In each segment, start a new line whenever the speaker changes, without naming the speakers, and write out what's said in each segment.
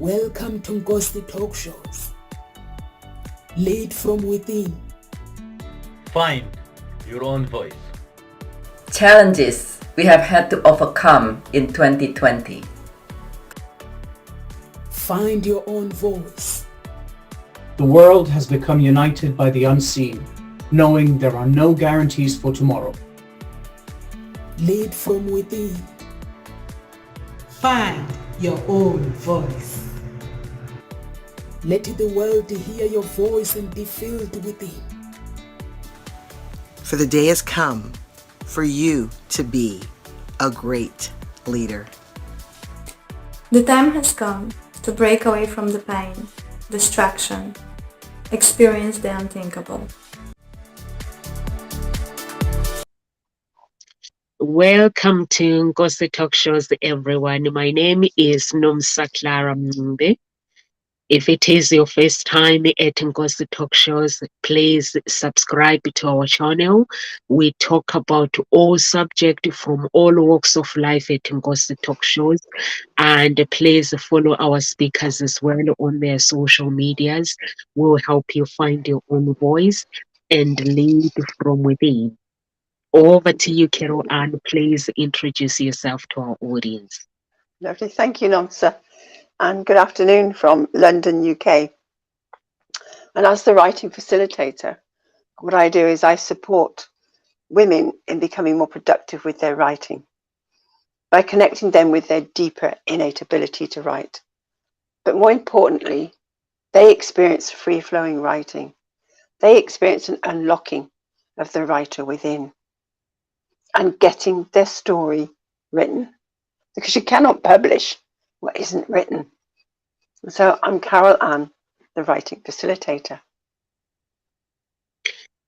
Welcome to Nkosi Talk Shows. Lead from within.
Find your own voice.
Challenges we have had to overcome in 2020.
Find your own voice.
The world has become united by the unseen, knowing there are no guarantees for tomorrow.
Lead from within.
Find your own voice.
Let the world hear your voice and be filled within.
For the day has come for you to be a great leader.
The time has come to break away from the pain, distraction, experience the unthinkable.
Welcome to Nkosi Talk Shows, everyone. My name is Nomsa Clara Mngbe. If it is your first time at Nkosi Talk Shows, please subscribe to our channel. We talk about all subjects from all walks of life at Nkosi Talk Shows. And please follow our speakers as well on their social medias. We'll help you find your own voice and lead from within. Over to you, Carol Ann. Please introduce yourself to our audience.
Lovely. Thank you, Nomsa. And good afternoon from London, UK. And as the writing facilitator, what I do is I support women in becoming more productive with their writing by connecting them with their deeper innate ability to write. But more importantly, they experience free-flowing writing. They experience an unlocking of the writer within and getting their story written, because you cannot publish what isn't written. So I'm Carol Ann, the writing facilitator.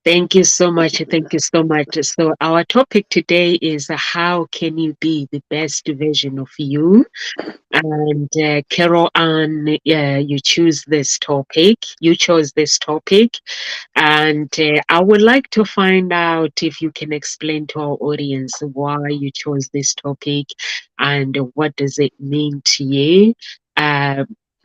Thank you so much. Thank you so much. So our topic today is how can you be the best version of you? And Carol Ann, you choose this topic. You chose this topic. And I would like to find out if you can explain to our audience why you chose this topic and what does it mean to you.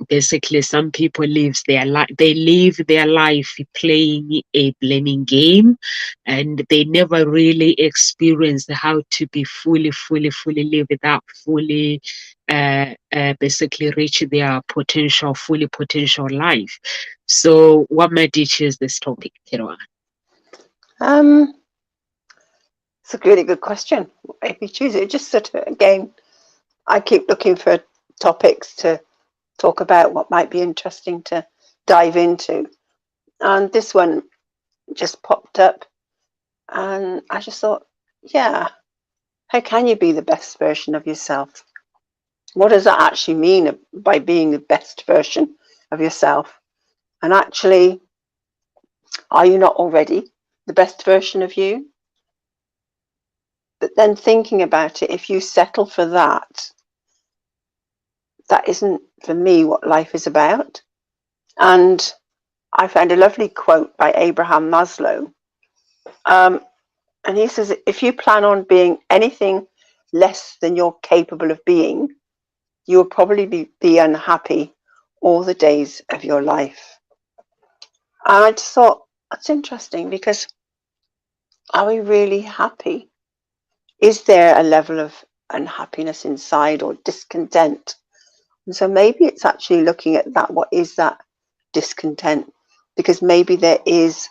Basically, some people live their life playing a blaming game, and they never really experience how to be fully live that fully basically reach their fully potential life. So what made you choose this topic, Kiroa?
It's a really good question. If you choose it, just sort of, again, I keep looking for topics to talk about what might be interesting to dive into. And this one just popped up and I just thought, yeah, how can you be the best version of yourself? What does that actually mean by being the best version of yourself? And actually, are you not already the best version of you? But then thinking about it, if you settle for that, that isn't, for me, what life is about. And I found a lovely quote by Abraham Maslow. And he says, if you plan on being anything less than you're capable of being, you will probably be unhappy all the days of your life. And I just thought, that's interesting, because are we really happy? Is there a level of unhappiness inside or discontent? And so maybe it's actually looking at that. What is that discontent? Because maybe there is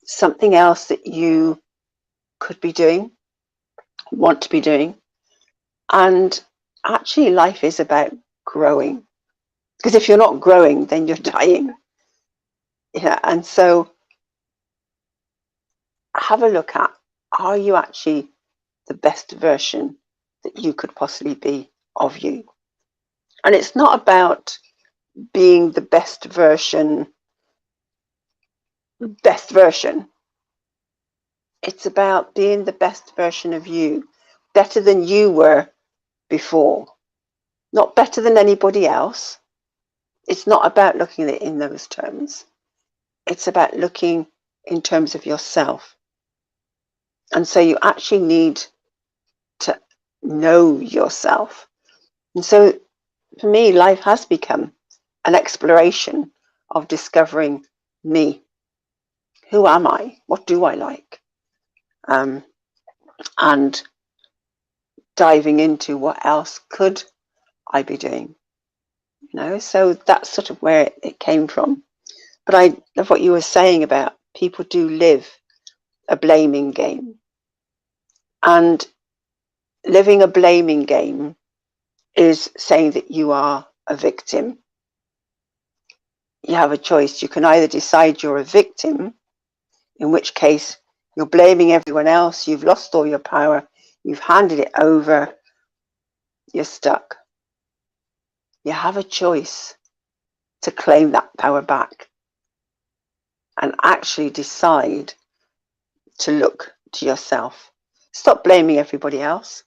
something else that you could be doing, want to be doing. And actually life is about growing. Because if you're not growing, then you're dying. Yeah, and so have a look at, are you actually the best version that you could possibly be of you? And it's not about being the best version. It's about being the best version of you, better than you were before, not better than anybody else. It's not about looking at it in those terms. It's about looking in terms of yourself. And so you actually need to know yourself. And so for me, life has become an exploration of discovering me. Who am I? What do I like? And diving into what else could I be doing? So that's sort of where it came from. But I love what you were saying about people do live a blaming game. And living a blaming game is saying that you are a victim. You have a choice. You can either decide you're a victim, in which case you're blaming everyone else, you've lost all your power, you've handed it over, you're stuck. You have a choice to claim that power back and actually decide to look to yourself. Stop blaming everybody else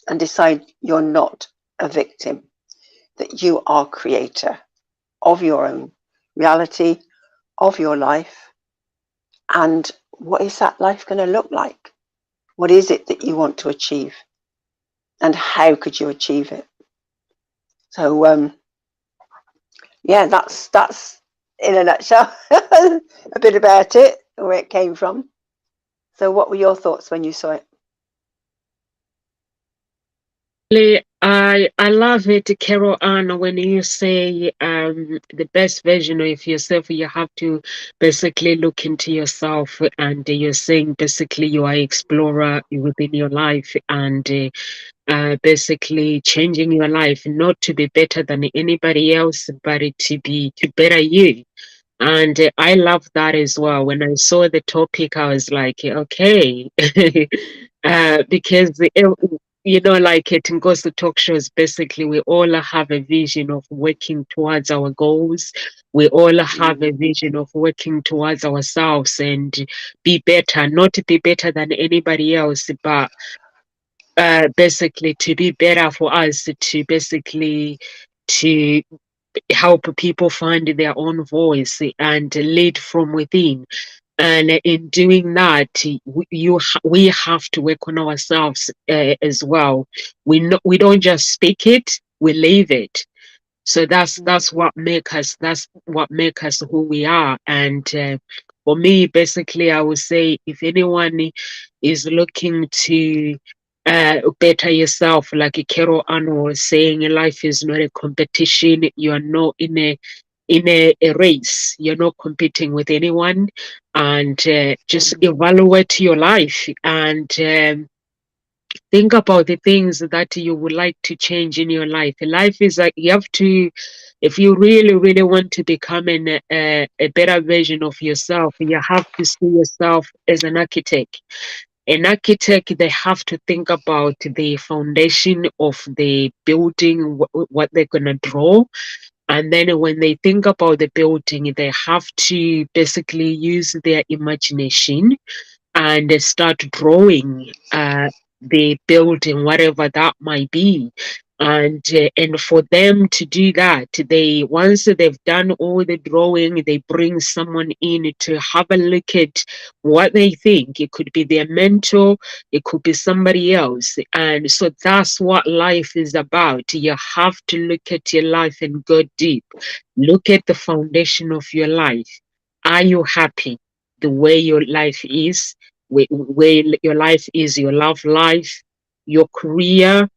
and decide you're not a victim, that you are creator of your own reality, of your life. And what is that life going to look like? What is it that you want to achieve? And how could you achieve it? So, yeah, that's in a nutshell a bit about it, where it came from. So what were your thoughts when you saw it?
I love it, Carol Ann, when you say the best version of yourself, you have to basically look into yourself, and you're saying basically you are an explorer within your life, and basically changing your life, not to be better than anybody else, but to better you. And I love that as well. When I saw the topic, I was like, okay, because like it goes to talk shows, basically we all have a vision of working towards our goals. We all have a vision of working towards ourselves and be better, not to be better than anybody else, but basically to be better for us, to basically to help people find their own voice and lead from within. And in doing that, we have to work on ourselves as well. We don't just speak it, we live it. So that's what make us who we are. And for me, basically, I would say if anyone is looking to better yourself, like Carol Ann was saying, life is not a competition. You are not in a race. You're not competing with anyone, and just evaluate your life and. Think about the things that you would like to change in your life. Life is like you have to, if you really, really want to become a better version of yourself, you have to see yourself as an architect. An architect, they have to think about the foundation of the building, what they're going to draw. And then when they think about the building, they have to basically use their imagination and start drawing the building, whatever that might be. And for them to do that, they once they've done all the drawing, they bring someone in to have a look at what they think. It could be their mentor, it could be somebody else. And so that's what life is about. You have to look at your life and go deep. Look at the foundation of your life. Are you happy the way your life is? Where your life is, your love life, your career,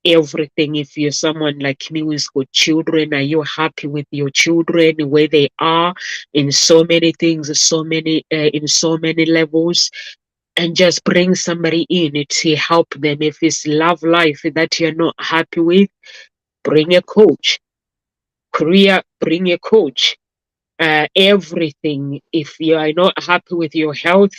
everything. If you're someone like me who's got children, are you happy with your children where they are in so many things, in so many levels? And just bring somebody in to help them. If it's love life that you're not happy with, bring a coach. Career, bring a coach. Everything. If you are not happy with your health,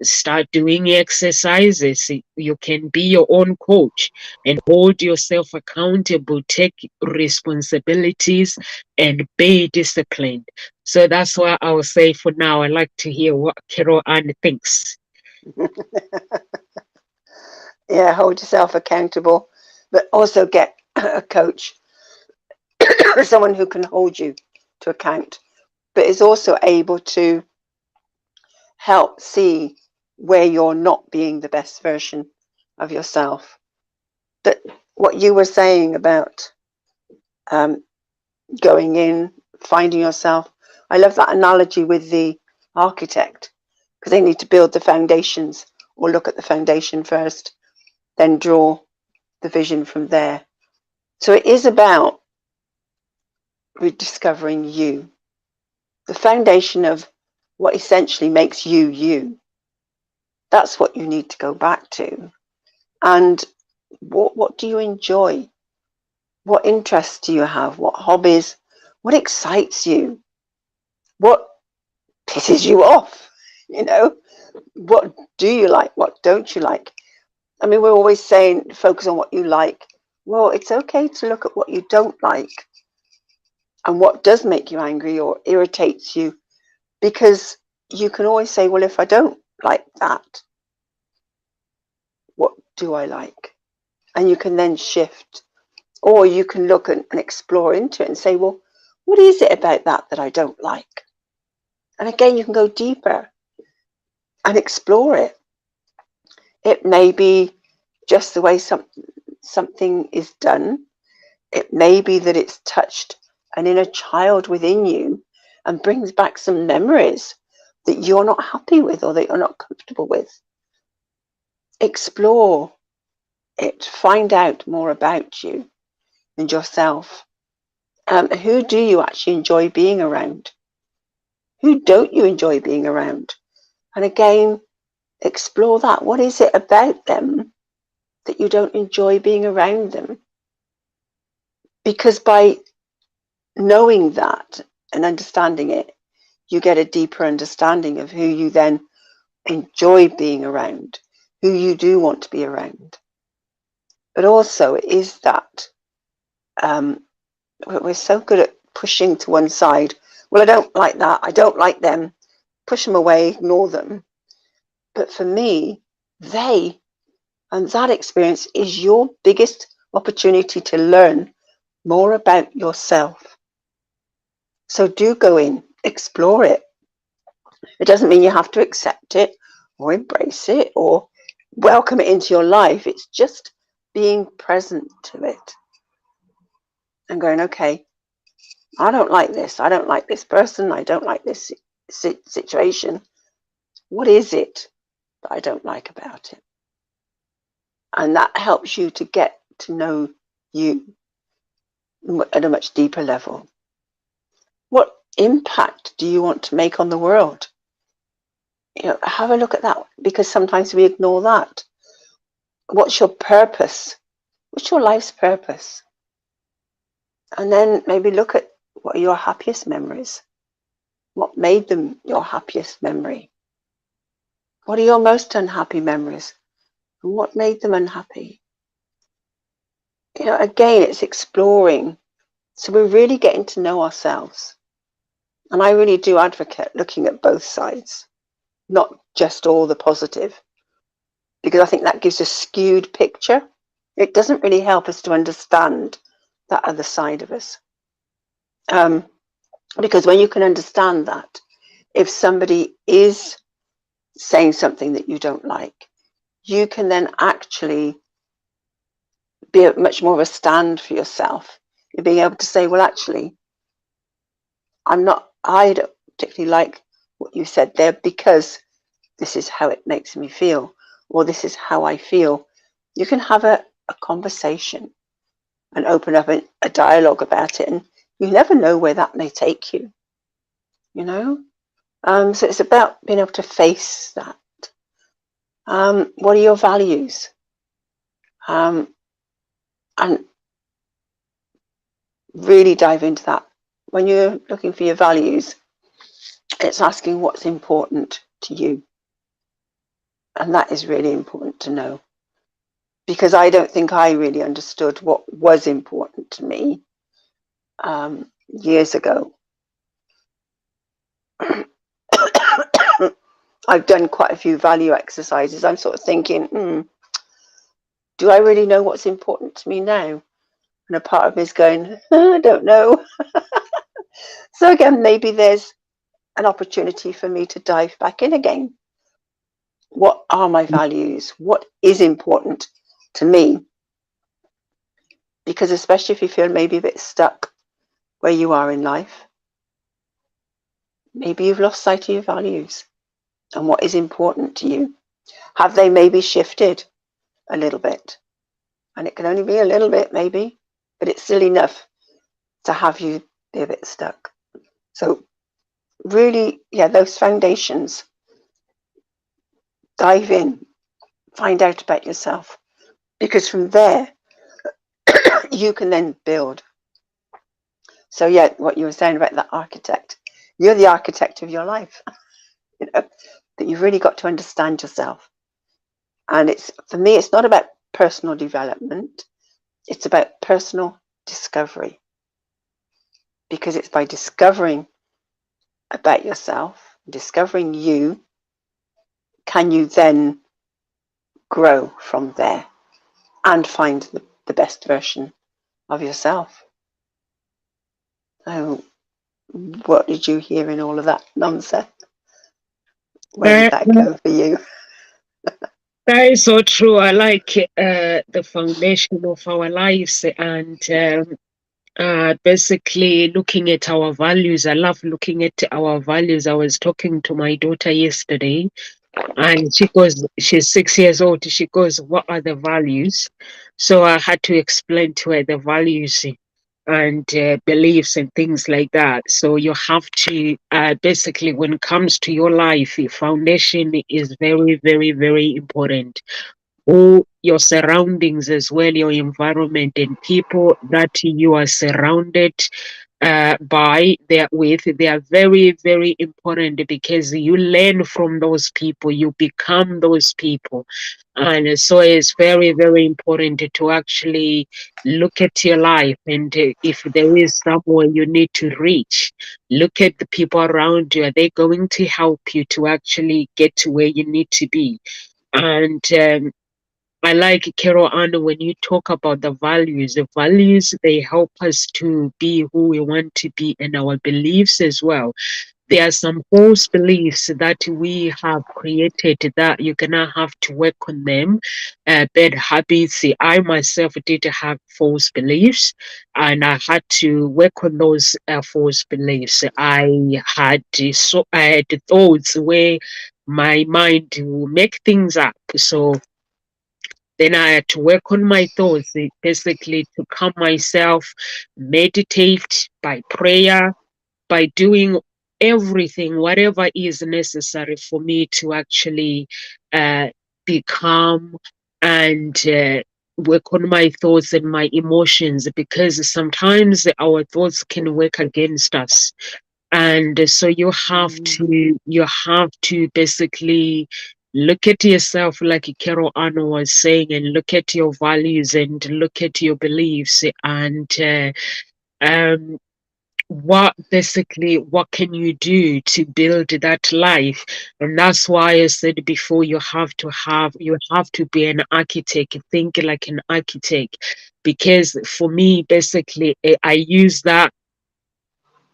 start doing exercises. You can be your own coach and hold yourself accountable, take responsibilities, and be disciplined. So that's what I will say for now. I'd like to hear what Carol Ann thinks.
Yeah, hold yourself accountable, but also get a coach, someone who can hold you to account, but is also able to help see where you're not being the best version of yourself. But what you were saying about going in, finding yourself. I love that analogy with the architect, because they need to build the foundations, or look at the foundation first, then draw the vision from there. So it is about rediscovering you, the foundation of what essentially makes you you. That's what you need to go back to. And what do you enjoy? What interests do you have? What hobbies? What excites you? What pisses you off? You know, what do you like? What don't you like? I mean, we're always saying focus on what you like. Well, it's okay to look at what you don't like and what does make you angry or irritates you, because you can always say, well, if I don't like that, what do I like? And you can then shift, or you can look and explore into it and say, well, what is it about that I don't like? And again, you can go deeper and explore it. It may be just the way something is done. It may be that it's touched an inner child within you and brings back some memories that you're not happy with or that you're not comfortable with. Explore it. Find out more about you and yourself. Who do you actually enjoy being around? Who don't you enjoy being around? And again, explore that. What is it about them that you don't enjoy being around them? Because by knowing that and understanding it, you get a deeper understanding of who you then enjoy being around, who you do want to be around. But also it is that we're so good at pushing to one side. Well, I don't like that. I don't like them. Push them away, ignore them. But for me, they and that experience is your biggest opportunity to learn more about yourself. So do go in, explore it. It doesn't mean you have to accept it or embrace it or welcome it into your life. It's just being present to it and going, okay, I don't like this. I don't like this person. I don't like this situation. What is it that I don't like about it? And that helps you to get to know you at a much deeper level. What impact do you want to make on the world? You know, have a look at that, because sometimes we ignore that. What's your purpose? What's your life's purpose? And then maybe look at what are your happiest memories. What made them your happiest memory? What are your most unhappy memories? And what made them unhappy? You know, again, it's exploring. So we're really getting to know ourselves. And I really do advocate looking at both sides, not just all the positive, because I think that gives a skewed picture. It doesn't really help us to understand that other side of us. Because when you can understand that, if somebody is saying something that you don't like, you can then actually be much more of a stand for yourself. You're being able to say, well, actually, I don't particularly like what you said there because this is how it makes me feel, or this is how I feel. You can have a conversation and open up a dialogue about it, and you never know where that may take you, you know? So it's about being able to face that. What are your values? And really dive into that. When you're looking for your values, it's asking what's important to you. And that is really important to know, because I don't think I really understood what was important to me years ago. I've done quite a few value exercises. I'm sort of thinking, do I really know what's important to me now? And a part of me is going, I don't know. So again, maybe there's an opportunity for me to dive back in again. What are my values? What is important to me? Because especially if you feel maybe a bit stuck where you are in life. Maybe you've lost sight of your values and what is important to you. Have they maybe shifted a little bit? And it can only be a little bit maybe, but it's still enough to have you be a bit stuck. So really, yeah, those foundations, dive in, find out about yourself, because from there you can then build. So yeah, what you were saying about that architect, you're the architect of your life. You know, that you've really got to understand yourself. And it's, for me, it's not about personal development, it's about personal discovery, because it's by discovering about yourself, discovering you, can you then grow from there and find the best version of yourself. So what did you hear in all of that nonsense? Where did that go for you?
That is so true. I like the foundation of our lives and basically looking at our values. I love looking at our values. I was talking to my daughter yesterday and she's 6 years old. She goes, what are the values? So I had to explain to her the values and beliefs and things like that. So you have to basically, when it comes to your life, your foundation is very, very, very important. Or your surroundings as well, your environment and people that you are surrounded they are very, very important, because you learn from those people, you become those people. And so it's very, very important to actually look at your life, and if there is somewhere you need to reach, look at the people around you. Are they going to help you to actually get to where you need to be? And I like, Carol Ann, when you talk about the values, they help us to be who we want to be, and our beliefs as well. There are some false beliefs that we have created that you're gonna have to work on them. Bad habits. I myself did have false beliefs, and I had to work on those false beliefs. I had thoughts where my mind will make things up. So then I had to work on my thoughts, basically to calm myself, meditate by prayer, by doing everything, whatever is necessary for me to actually be calm and work on my thoughts and my emotions, because sometimes our thoughts can work against us. And so you have to basically look at yourself, like Carol Anna was saying, and look at your values and look at your beliefs, and um what can you do to build that life? And that's why I said before, you have to be an architect, think like an architect. Because for me, basically, I use that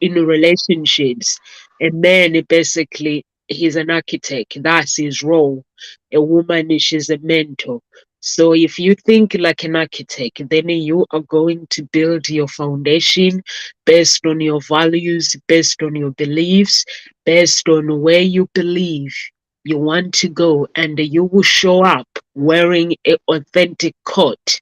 in relationships. A man, basically, he's an architect. That's his role. A woman, she's a mentor. So if you think like an architect, then you are going to build your foundation based on your values, based on your beliefs, based on where you believe you want to go, and you will show up wearing an authentic coat,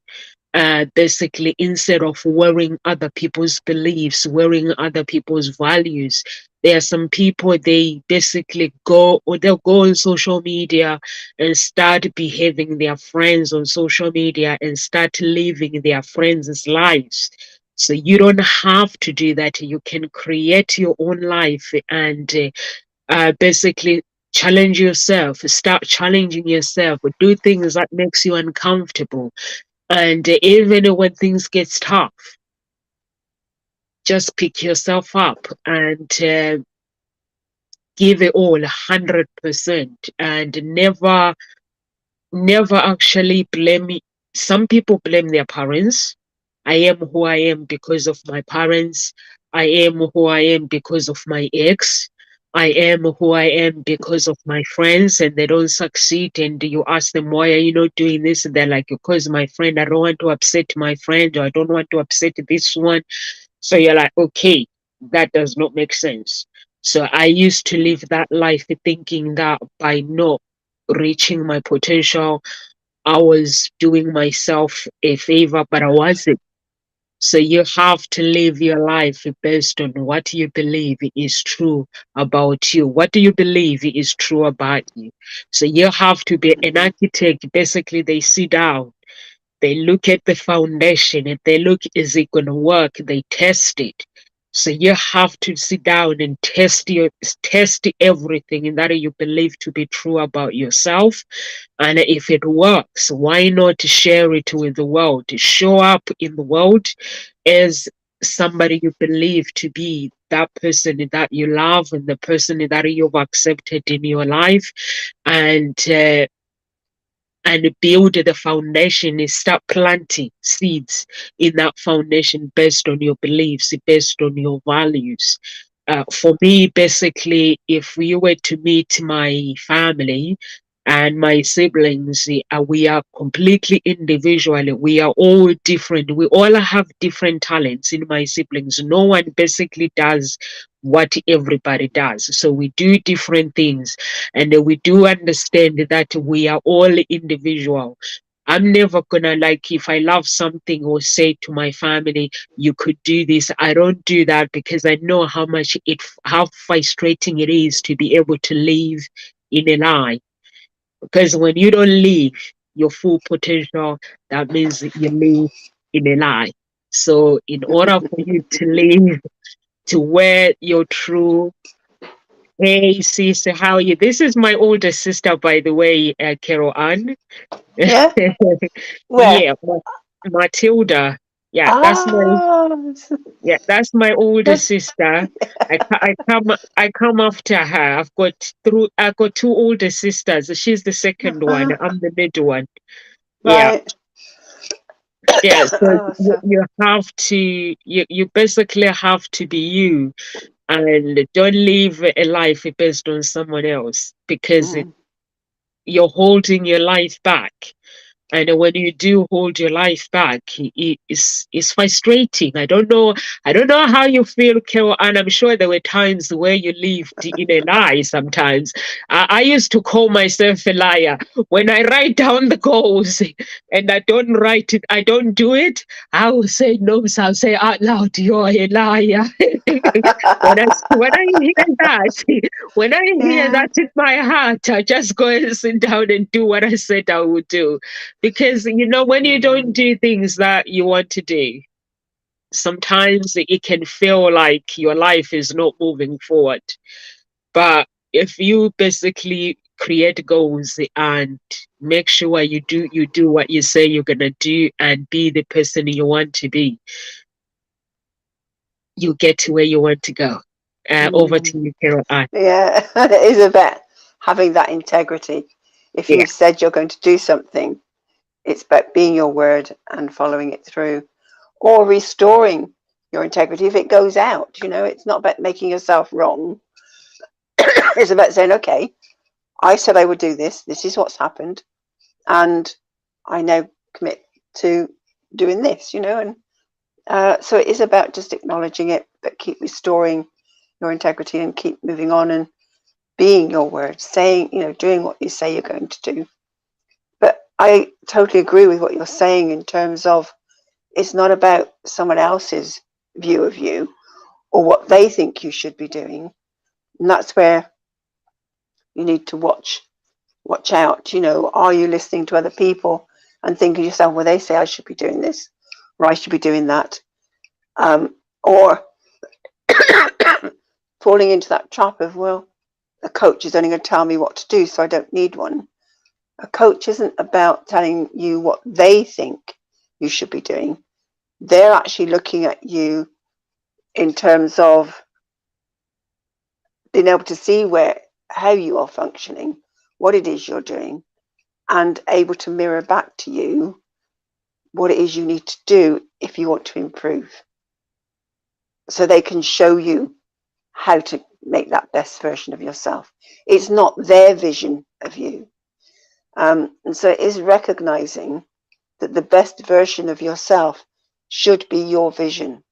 basically, instead of wearing other people's beliefs, wearing other people's values. There are some people, they basically they'll go on social media and start behaving their friends on social media and start living their friends' lives. So you don't have to do that. You can create your own life and basically challenge yourself, start challenging yourself, do things that makes you uncomfortable. And even when things get tough, just pick yourself up and give it all 100%, and never actually blame me. Some people blame their parents. I am who I am because of my parents. I am who I am because of my ex. I am who I am because of my friends, and they don't succeed. And you ask them, why are you not doing this? And they're like, because my friend, I don't want to upset my friend, or I don't want to upset this one. So you're like, okay, that does not make sense. So I used to live that life thinking that by not reaching my potential, I was doing myself a favor, but I wasn't. So you have to live your life based on what you believe is true about you. What do you believe is true about you? So you have to be an architect. Basically, they sit down, they look at the foundation, and they look, is it going to work? They test it. So you have to sit down and test everything that you believe to be true about yourself. And if it works, why not share it with the world? Show up in the world as somebody you believe to be that person that you love and the person that you've accepted in your life, and build the foundation and start planting seeds in that foundation based on your beliefs, based on your values. For me, basically, if you were to meet my family and my siblings, we are completely individual. We are all different. We all have different talents in my siblings. No one basically does what everybody does. So we do different things, and we do understand that we are all individual. I'm never gonna, like, if I love something or say to my family, you could do this. I don't do that because I know how frustrating it is to be able to live in a lie. Because when you don't live your full potential, that means you live in a lie. So in order for you to live to where your true, hey sis, how are you? This is my older sister, by the way, Carol Ann.
Yeah. Where?
Yeah, Matilda. Yeah,
Ah,
that's my older
that's
sister. I come after her. I've got two older sisters. She's the second one. I'm the middle one. Yeah.
right.
Yeah. So
Oh,
you,
so
you have to you basically have to be you, and don't live a life based on someone else, because
mm,
you're holding your life back. And when you do hold your life back, it's frustrating. I don't know how you feel, Carol, and I'm sure there were times where you lived in a lie sometimes. I used to call myself a liar. When I write down the goals and I don't write it, I don't do it, I will say no, so I'll say out loud, you're a liar. When I hear that, when I hear
yeah.
that in my heart, I just go and sit down and do what I said I would do. Because, when you don't do things that you want to do, sometimes it can feel like your life is not moving forward. But if you basically create goals and make sure you do what you say you're gonna do and be the person you want to be, you get to where you want to go. Over
Mm.
to you, Carol Ann.
Yeah, it is about having that integrity. If
Yeah.
you've said you're going to do something, it's about being your word and following it through, or restoring your integrity if it goes out. It's not about making yourself wrong. It's about saying, okay, I said I would do this. This is what's happened. And I now commit to doing this, and so it is about just acknowledging it, but keep restoring your integrity and keep moving on and being your word, saying, doing what you say you're going to do. But I totally agree with what you're saying in terms of it's not about someone else's view of you or what they think you should be doing. And that's where you need to watch out. Are you listening to other people and thinking to yourself, well, they say I should be doing this or I should be doing that, or falling into that trap of, well, a coach is only going to tell me what to do, so I don't need one. A coach isn't about telling you what they think you should be doing. They're actually looking at you in terms of being able to see how you are functioning, what it is you're doing, and able to mirror back to you what it is you need to do if you want to improve. So they can show you how to make that best version of yourself. It's not their vision of you. And so it is recognizing that the best version of yourself should be your vision.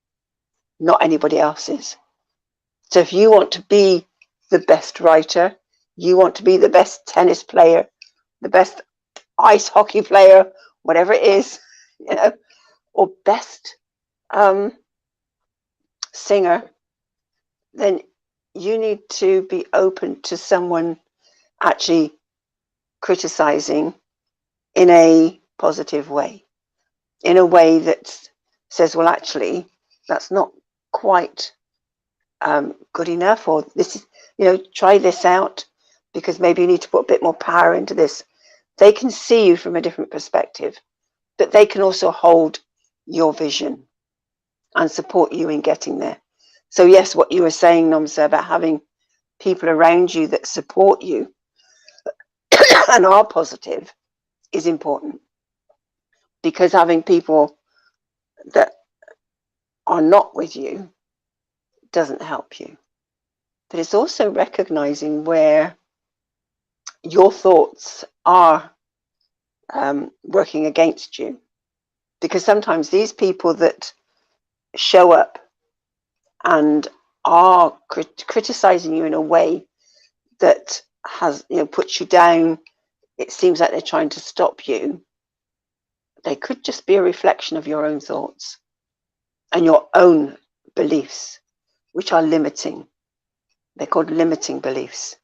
not anybody else's. So if you want to be the best writer, you want to be the best tennis player, the best ice hockey player, whatever it is, you know, or best singer, then you need to be open to someone actually criticizing in a positive way, in a way that says, well, actually, that's not quite good enough, or this is, you know, try this out because maybe you need to put a bit more power into this. They can see you from a different perspective, but they can also hold your vision and support you in getting there. So yes, what you were saying, Nomsa, about having people around you that support you and are positive is important, because having people that are not with you doesn't help you. But it's also recognizing where your thoughts are working against you, because sometimes these people that show up and are criticizing you in a way that has, you know, puts you down, it seems like they're trying to stop you, they could just be a reflection of your own thoughts and your own beliefs, which are limiting. They're called limiting beliefs.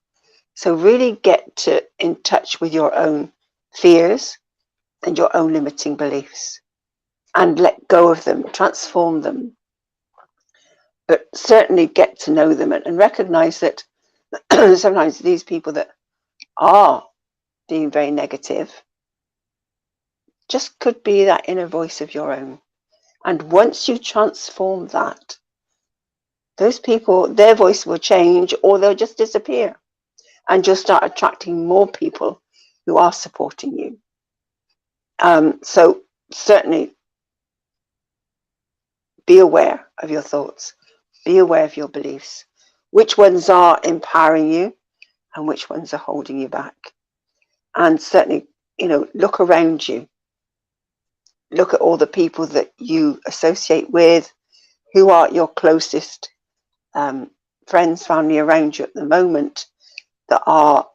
So really get in touch with your own fears and your own limiting beliefs and let go of them, transform them, but certainly get to know them and recognize that sometimes these people that are being very negative just could be that inner voice of your own. And once you transform that, those people, their voice will change, or they'll just disappear, and you'll start attracting more people who are supporting you. So certainly be aware of your thoughts, be aware of your beliefs, which ones are empowering you and which ones are holding you back. And certainly, you know, look around you. Look at all the people that you associate with, who are your closest friends, family around you at the moment that are,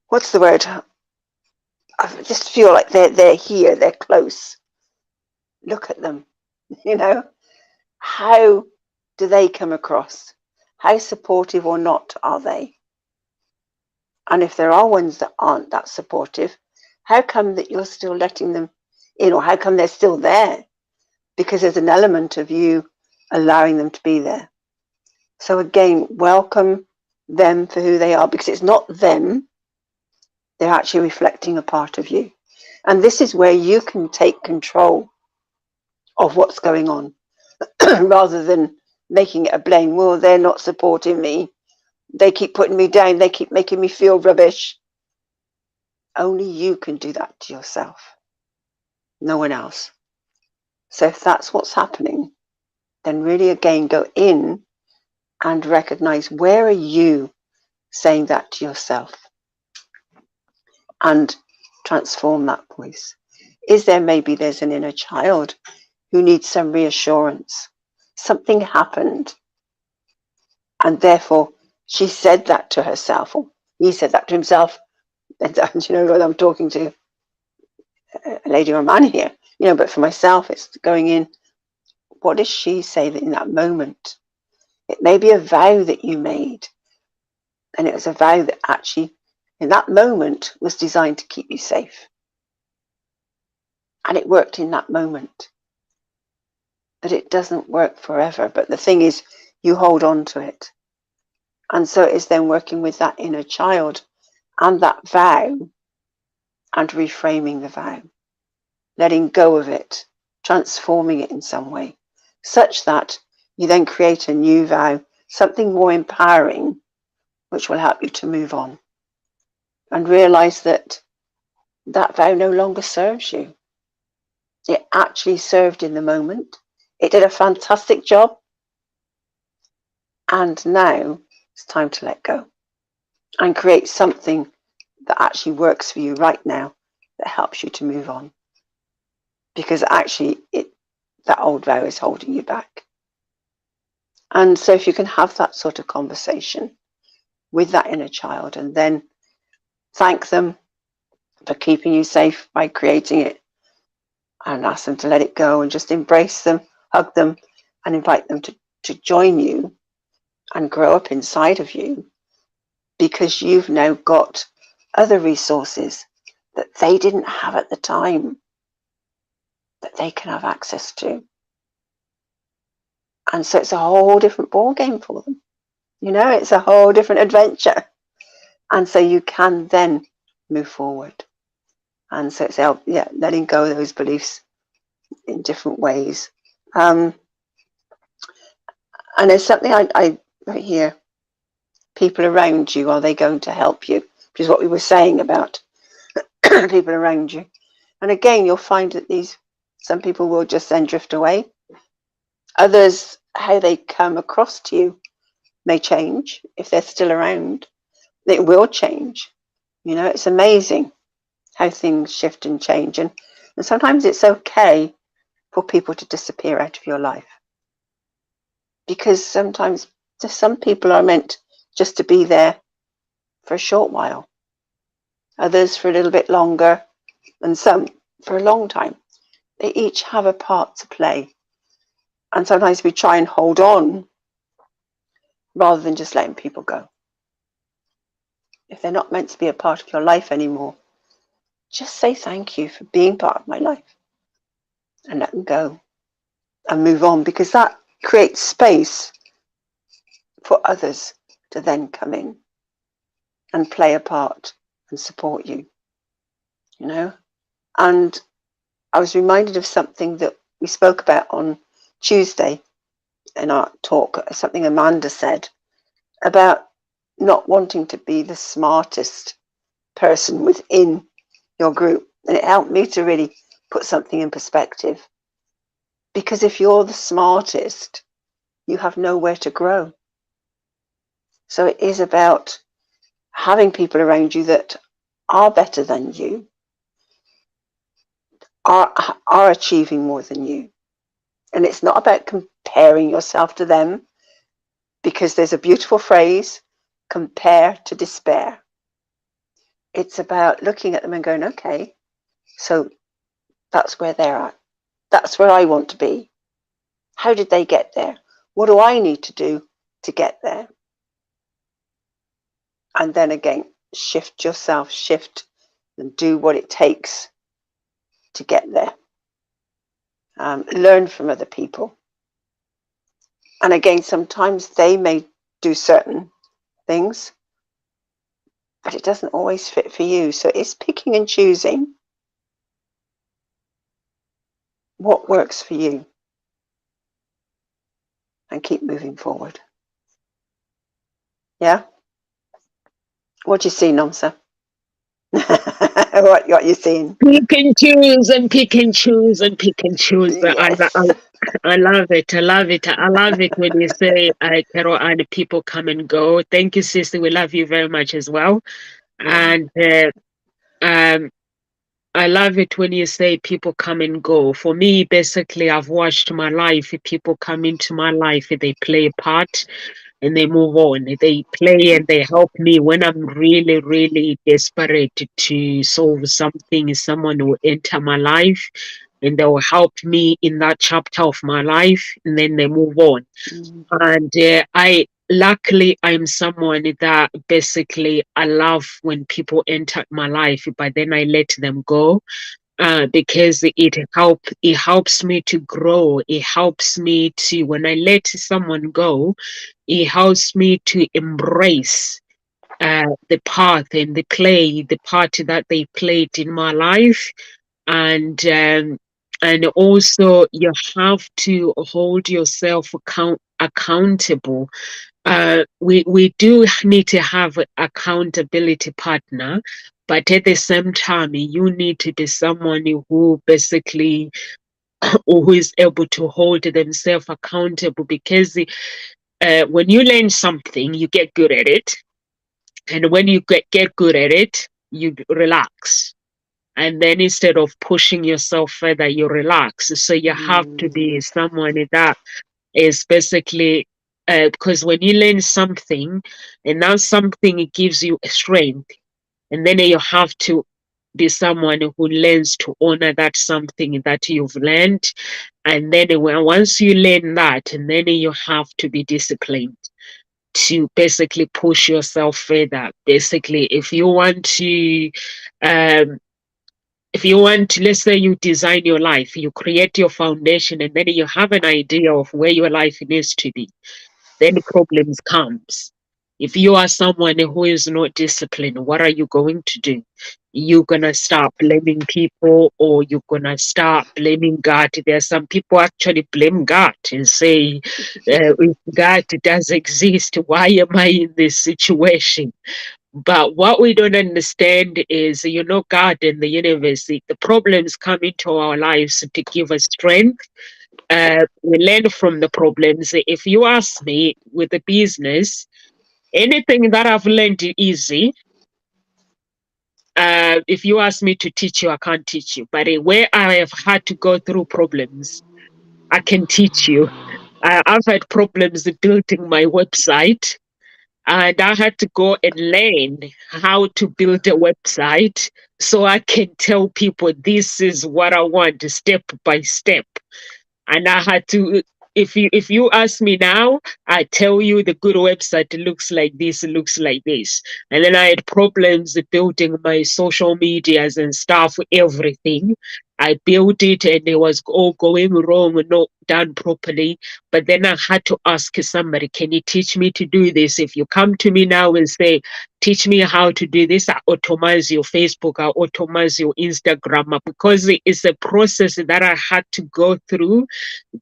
what's the word? I just feel like they're here, they're close. Look at them, you know. How do they come across? How supportive or not are they? And if there are ones that aren't that supportive, how come that you're still letting them in, or how come they're still there? Because there's an element of you allowing them to be there. So again, welcome them for who they are, because it's not them, they're actually reflecting a part of you. And this is where you can take control of what's going on rather than making it a blame. Well, they're not supporting me, they keep putting me down, they keep making me feel rubbish. Only you can do that to yourself, no one else. So if that's what's happening, then really again go in and recognize, where are you saying that to yourself, and transform that voice. Is there, maybe there's an inner child who needs some reassurance. Something happened, and therefore she said that to herself, or he said that to himself. And you know what, I'm talking to a lady or a man here, you know, but for myself, it's going in, what does she say that in that moment? It may be a vow that you made, and it was a vow that actually in that moment was designed to keep you safe. And it worked in that moment. But it doesn't work forever. But the thing is, you hold on to it. And so it is then working with that inner child and that vow, and reframing the vow, letting go of it, transforming it in some way, such that you then create a new vow, something more empowering, which will help you to move on and realize that that vow no longer serves you. It actually served in the moment. It did a fantastic job. And now it's time to let go and create something that actually works for you right now, that helps you to move on. Because actually that old vow is holding you back. And so if you can have that sort of conversation with that inner child and then thank them for keeping you safe by creating it, and ask them to let it go and just embrace them, hug them, and invite them to join you and grow up inside of you, because you've now got other resources that they didn't have at the time that they can have access to. And so it's a whole different ball game for them. It's a whole different adventure. And so you can then move forward. And so it's letting go of those beliefs in different ways. And it's something I hear, people around you, are they going to help you? Which is what we were saying about people around you. And again, you'll find that some people will just then drift away. Others, how they come across to you may change. If they're still around, it will change. It's amazing how things shift and change. And sometimes it's okay for people to disappear out of your life, because sometimes some people are meant just to be there for a short while, others for a little bit longer, and some for a long time. They each have a part to play. And sometimes we try and hold on rather than just letting people go. If they're not meant to be a part of your life anymore, just say thank you for being part of my life and let them go and move on, because that creates space for others to then come in and play a part and support you, And I was reminded of something that we spoke about on Tuesday in our talk, something Amanda said about not wanting to be the smartest person within your group. And it helped me to really put something in perspective. Because if you're the smartest, you have nowhere to grow. So it is about having people around you that are better than you, are achieving more than you. And it's not about comparing yourself to them, because there's a beautiful phrase, compare to despair. It's about looking at them and going, okay, so that's where they're at. That's where I want to be. How did they get there? What do I need to do to get there? And then again, shift yourself, shift and do what it takes to get there. Learn from other people. And again, sometimes they may do certain things, but it doesn't always fit for you. So it's picking and choosing what works for you and keep moving forward. Yeah? What do you see, Nomsa? what you seeing?
Pick and choose and pick and choose and pick and choose.
Yes.
I love it. I love it. I love it when you say, Carol, and people come and go. Thank you, sister. We love you very much as well.
Yeah.
And I love it when you say people come and go. For me, basically, I've watched my life. People come into my life, they play a part and they move on. They play and they help me when I'm really, really desperate to solve something. Someone will enter my life and they will help me in that chapter of my life, and then they move on. And luckily, I'm someone that basically I love when people enter my life, but then I let them go. Because it helps me to grow. It helps me to, when I let someone go, it helps me to embrace the path and the part that they played in my life. And also you have to hold yourself accountable. We do need to have an accountability partner, but at the same time, you need to be someone who basically who is able to hold themselves accountable, because when you learn something, you get good at it. And when you get good at it, you relax. And then instead of pushing yourself further, you relax. So you have to be someone that is basically, because when you learn something, and now something it gives you strength, and then you have to be someone who learns to honor that something that you've learned. And then once you learn that, and then you have to be disciplined to basically push yourself further. Basically, um, if you want to, let's say you design your life, you create your foundation, and then you have an idea of where your life needs to be, then problems comes. If you are someone who is not disciplined, what are you going to do? You're gonna start blaming people, or you're gonna start blaming God. There are some people actually blame God and say, if God does exist, why am I in this situation? But what we don't understand is, God and the universe, the problems come into our lives to give us strength. We learn from the problems. If you ask me with the business, anything that I've learned easy, if you ask me to teach you, I can't teach you. But where I have had to go through problems, I can teach you. I've had problems building my website, and I had to go and learn how to build a website so I can tell people this is what I want step by step. And I had to, if you ask me now, I tell you the good website looks like this, looks like this. And then I had problems building my social medias and stuff, everything. I built it and it was all going wrong, not done properly. But then I had to ask somebody, can you teach me to do this? If you come to me now and say, teach me how to do this, I automate your Facebook, I automate your Instagram, because it's a process that I had to go through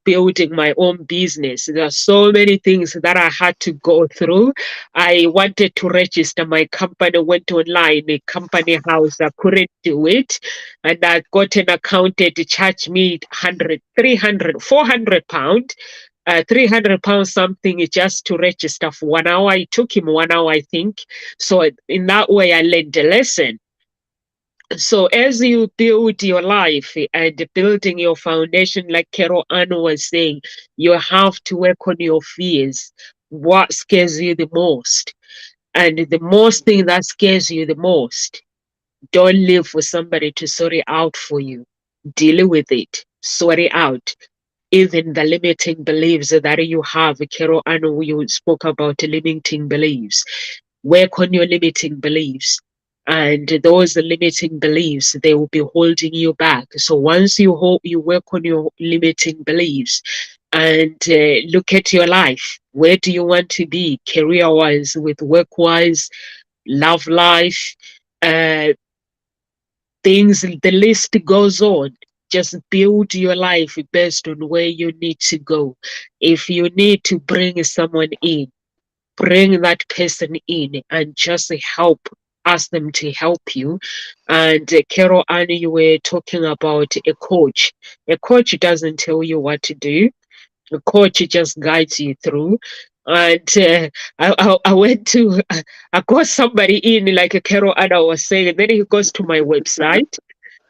building my own business. There are so many things that I had to go through. I wanted to register my company, went online, a company house, I couldn't do it. And I got an accountant to charge me 100, 300, 400 pounds. 300 pounds something just to register for 1 hour. It took him 1 hour, I think. So in that way, I learned a lesson. So as you build your life and building your foundation, like Carol Ann was saying, you have to work on your fears. What scares you the most? And the most thing that scares you the most, don't live for somebody to sort it out for you. Deal with it. Sort it out. Even the limiting beliefs that you have, Carol Ann, you spoke about limiting beliefs. Work on your limiting beliefs, and those limiting beliefs, they will be holding you back. So once you work on your limiting beliefs and look at your life, where do you want to be career wise, with work wise, love life, uh, things, the list goes on. Just build your life based on where you need to go. If you need to bring someone in, bring that person in and just help, ask them to help you. And Carol Ann, you were talking about a coach. A coach doesn't tell you what to do. A coach just guides you through. And I went to, I got somebody in, like Carol Ann was saying, and then he goes to my website.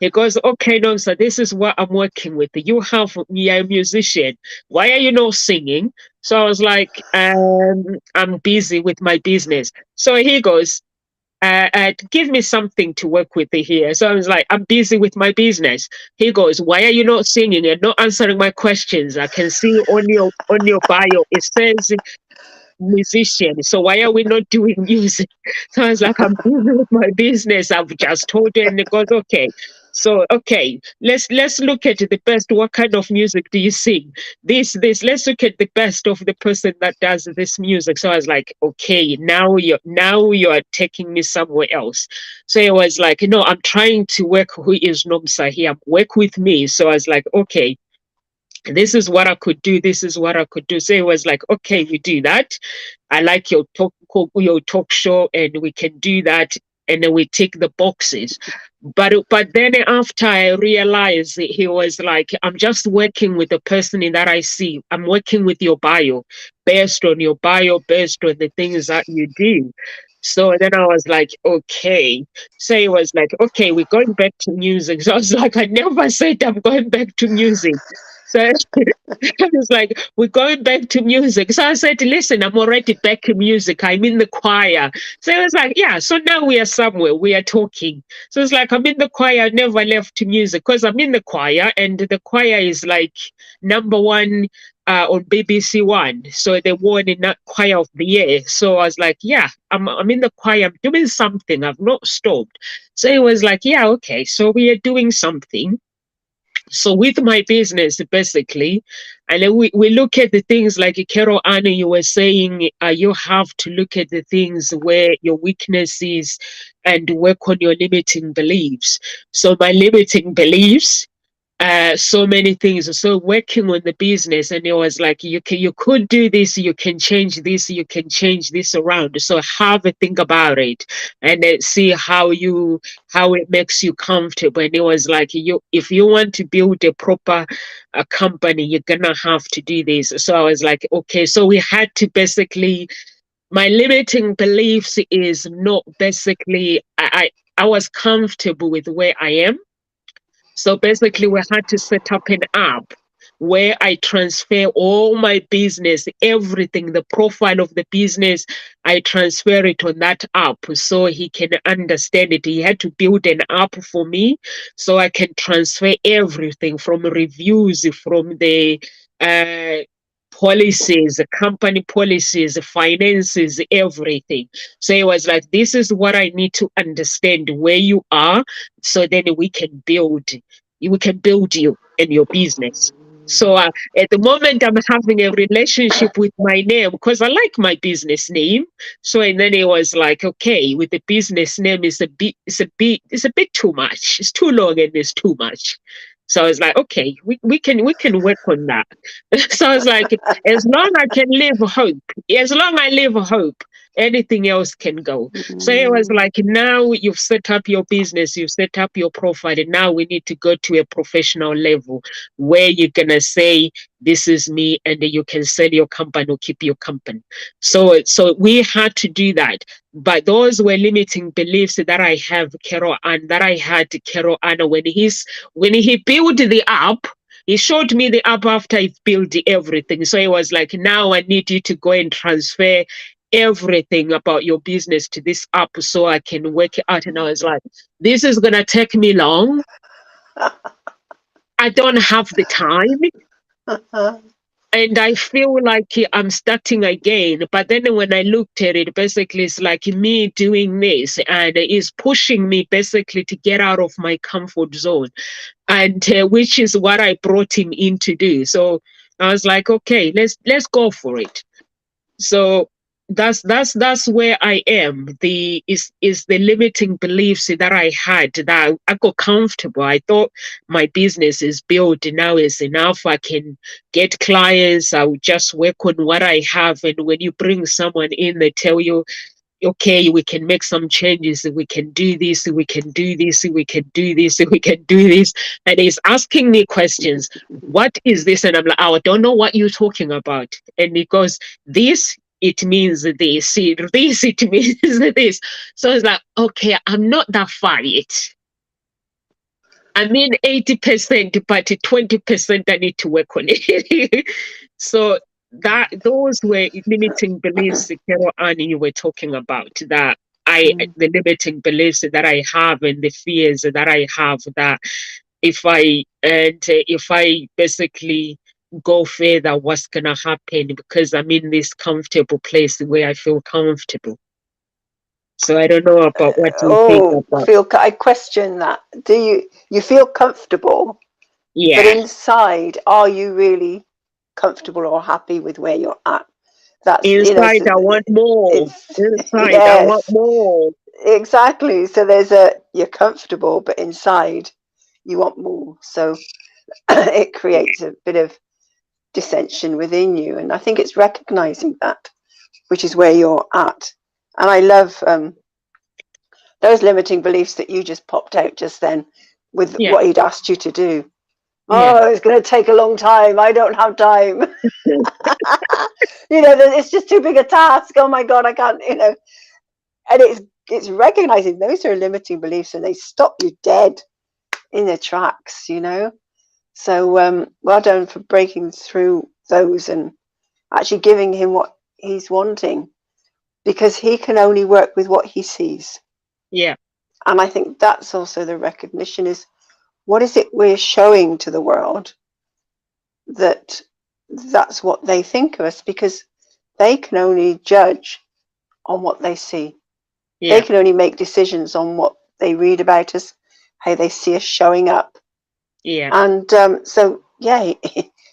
He goes, okay, no, so this is what I'm working with. You're a musician. Why are you not singing? So I was like, I'm busy with my business. So he goes, give me something to work with here. So I was like, I'm busy with my business. He goes, why are you not singing and not answering my questions? I can see on your bio it says musician. So why are we not doing music? So I was like, I'm busy with my business. I've just told you, and he goes, okay. So okay, let's look at the best. What kind of music do you sing? This. Let's look at the best of the person that does this music. So I was like, okay, now you're taking me somewhere else. So it was like, no, I'm trying to work. Who is Nomsa here? Work with me. So I was like, okay, this is what I could do. This is what I could do. So it was like, okay, we do that. I like your talk show, and we can do that. And then we tick the boxes. But then after I realized, he was like, I'm just working with the person that I see. I'm working with your bio, based on your bio, based on the things that you do. So then I was like, okay. So it was like, okay, we're going back to music. So I was like, I never said I'm going back to music. So I was like, we're going back to music. So I said, listen, I'm already back in music. I'm in the choir. So it was like, yeah, so now we are somewhere. We are talking. So it's like, I'm in the choir. I never left music because I'm in the choir. And the choir is like #1 on BBC One. So they won in that choir of the year. So I was like, yeah, I'm in the choir. I'm doing something. I've not stopped. So it was like, yeah, okay. So we are doing something. So with my business, basically, and then we look at the things like Carol Anna, you were saying, you have to look at the things where your weakness is and work on your limiting beliefs. So my limiting beliefs, so many things. So working on the business, and it was like you could do this, you can change this, you can change this around. So have a think about it, and see how it makes you comfortable. And it was like if you want to build a proper company, you're gonna have to do this. So I was like, okay. So we had to basically. My limiting beliefs is not basically I was comfortable with where I am. So basically, we had to set up an app where I transfer all my business, everything, the profile of the business, I transfer it on that app so he can understand it. He had to build an app for me so I can transfer everything from reviews, from the uh, policies, company policies, finances, everything. So it was like, this is what I need to understand where you are so then we can build you and your business. So at the moment, I'm having a relationship with my name because I like my business name. So and then it was like, okay, with the business name, it's a bit too much. It's too long and it's too much. So I was like, okay, we can work on that. So I was like, as long I can live hope, as long I live hope, anything else can go. So it was like, now you've set up your business, you've set up your profile, and now we need to go to a professional level where you're gonna say, this is me, and then you can sell your company or keep your company. So we had to do that. But those were limiting beliefs that I have, Carol, and that I had Carol Anna when he built the app. He showed me the app after I built everything. So it was like, now I need you to go and transfer everything about your business to this app so I can work it out. And I was like, this is going to take me long. I don't have the time. And I feel like I'm starting again. But then when I looked at it, basically, it's like me doing this and it's pushing me basically to get out of my comfort zone, and which is what I brought him in to do. So I was like, okay, let's go for it. So that's where I am. Is the limiting beliefs that I had that I got comfortable. I thought my business is built now is enough. I can get clients. I will just work on what I have. And when you bring someone in, they tell you, okay, we can make some changes, we can do this, we can do this, we can do this, we can do this. And he's asking me questions. What is this? And I'm like, oh, I don't know what you're talking about. And he goes, this, it means this, this, it means this. So it's like, okay, I'm not that far yet. I mean 80%, but 20% I need to work on it. So those were limiting beliefs, Carol Annie, you were talking about. The limiting beliefs that I have and the fears that I have, that if I basically go further, what's gonna happen? Because I'm in this comfortable place where I feel comfortable. So I don't know about what you think about.
I question that. Do you feel comfortable?
Yeah.
But inside, are you really comfortable or happy with where you're at? That's
inside. I want more. Inside,
yes,
I want more.
Exactly. So you're comfortable, but inside, you want more. So it creates a bit of dissension within you, and I think it's recognizing that, which is where you're at. And I love those limiting beliefs that you just popped out just then with what he'd asked you to do. Oh, it's going to take a long time. I don't have time. It's just too big a task. Oh my God, I can't, and it's recognizing those are limiting beliefs, and they stop you dead in their tracks, you know. So well done for breaking through those and actually giving him what he's wanting, because he can only work with what he sees.
Yeah.
And I think that's also the recognition, is what is it we're showing to the world that's what they think of us, because they can only judge on what they see.
Yeah.
They can only make decisions on what they read about us, how they see us showing up.
Yeah.
And so, yeah,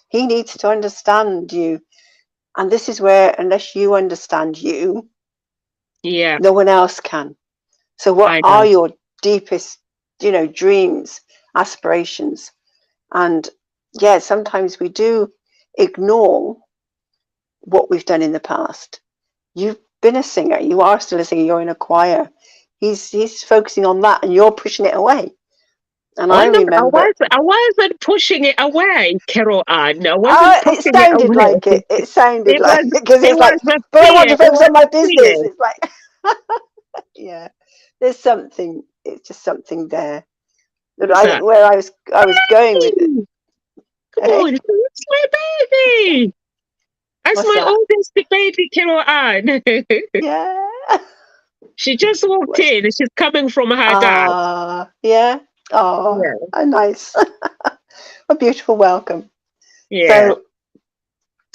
he needs to understand you. And this is where, unless you understand you,
Yeah.
no one else can. So what
I
are
know.
your deepest, you know, dreams, aspirations? And yeah, sometimes we do ignore what we've done in the past. You've been a singer, you are still a singer, you're in a choir. He's focusing on that, and you're pushing it away. And
Oh
I
no,
remember,
I wasn't pushing it away, Carol Ann. I wasn't
it
pushing it
sounded
away.
like it. It sounded
It
like
was
it, because
it
it's like,
was a
but I want
fear.
to
It
focus
was
on my
fear.
business. It's like, yeah, there's something. It's just something there. But
What's
I
that?
think where I was going with it.
Hey, come
Eh?
on, it's my baby. That's
What's
my
that?
oldest baby, Carol Ann.
Yeah.
She just walked
What's
in. She's coming from her dad.
yeah. Oh,
Yeah,
a nice, a beautiful welcome.
yeah.
So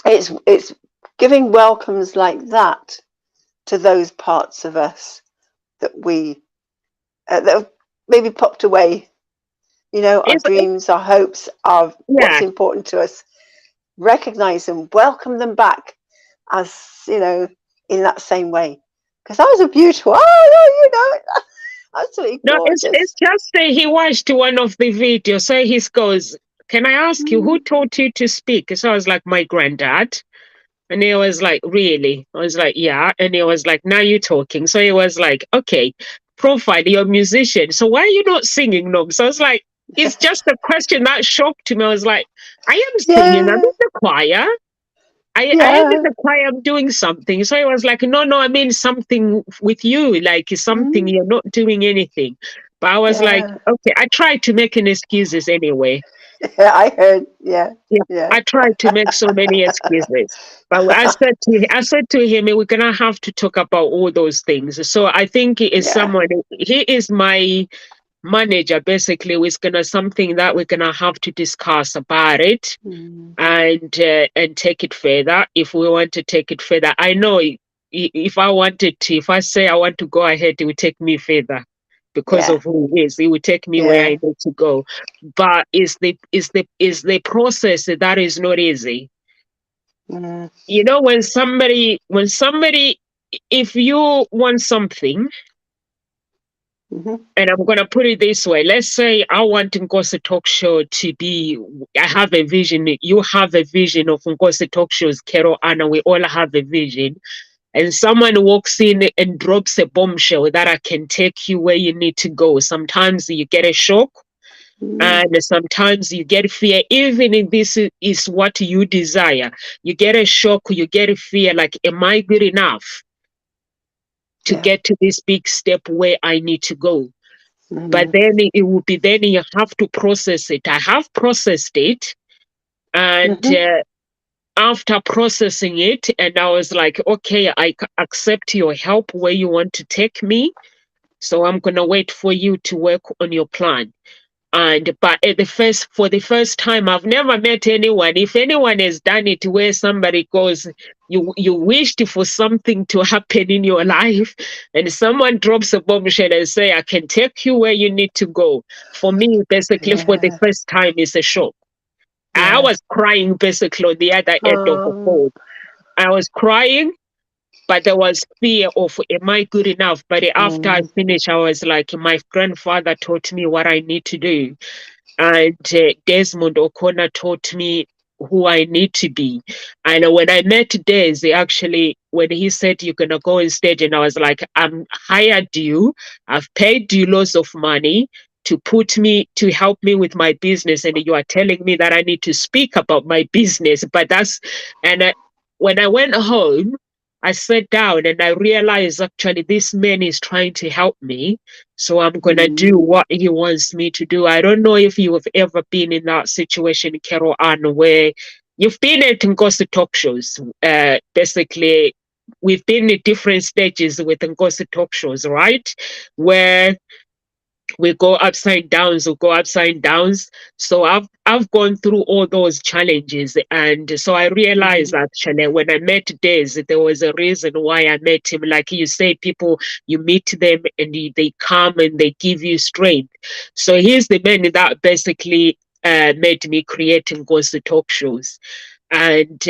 it's giving welcomes like that to those parts of us that we that have maybe popped away. You know, our
It's
dreams, our hopes, our what's
yeah.
important to us. Recognize them, welcome them back, as you know, in that same way. Because that was a beautiful. Oh, no, you know, absolutely
No, it's
gorgeous.
just that he watched one of the videos. So he goes, "Can I ask you who
Mm,
taught you to speak?" So I was like, "My granddad." And he was like, "Really?" I was like, "Yeah." And he was like, "Now you're talking." So he was like, "Okay, profile, you're a musician. So why are you not singing, no?" So I was like, it's just a question that shocked me. I was like, I am singing. I'm
yeah,
in the choir. I am in
yeah.
the choir. I'm doing something. So he was like, no, no, I mean something with you, like something
Mm,
you're not doing anything. But I was like,
yeah.
okay, I tried to make an excuses anyway.
Yeah, I heard. Yeah,
Yeah,
yeah.
I tried to make so many excuses. But I said to him, we're gonna have to talk about all those things. So I think he is
Yeah.
someone. He is my manager, basically. Is gonna something that we're gonna have to discuss about it
Mm,
and take it further if we want to take it further. I know if I wanted to, if I say I want to go ahead, it would take me further because
yeah,
of who he is. It would take me where
yeah.
I need to go. But is the process that is not easy.
Mm,
You know, when somebody if you want something,
hmm.
and I'm gonna put it this way, let's say I want Ngozi Talk Show to be, I have a vision, you have a vision of Ngozi Talk Show's Carol Anna, we all have a vision, and someone walks in and drops a bombshell that I can take you where you need to go. Sometimes you get a shock,
Mm,
and sometimes you get fear, even if this is what you desire. You get a shock, you get a fear, like, am I good enough to
yeah.
get to this big step where I need to go? But
Mm,
then it will be, then you have to process it. I have processed it, and
hmm.
after processing it, and I was like, okay, I accept your help where you want to take me, so I'm gonna wait for you to work on your plan. And but at for the first time, I've never met anyone. If anyone has done it where somebody goes, you wished for something to happen in your life, and someone drops a bombshell and say, I can take you where you need to go. For me, basically, for the
Yeah,
first time, it's a shock. I
yeah.
was crying basically on the other end of the
Oh,
phone. I was crying, but there was fear of, am I good enough? But after I
mm,
finished, I was like, my grandfather taught me what I need to do, and Desmond O'Connor taught me who I need to be. And when I met Des, actually, when he said you're gonna go on stage, and I was like, I'm hired you, I've paid you lots of money to put me to help me with my business, and you are telling me that I need to speak about my business. But that's and when I went home, I sat down and I realized actually this man is trying to help me. So I'm going to do what he wants me to do. I don't know if you have ever been in that situation, Carol Ann, where you've been at Ngozi talk shows. Basically, we've been at different stages with Ngozi talk shows, right? Where we go upside downs or go upside downs. So I've gone through all those challenges, and so I realized actually when I met Des, there was a reason why I met him. Like you say, people, you meet them and they come and they give you strength. So he's the man that basically made me creating Ghost talk shows, and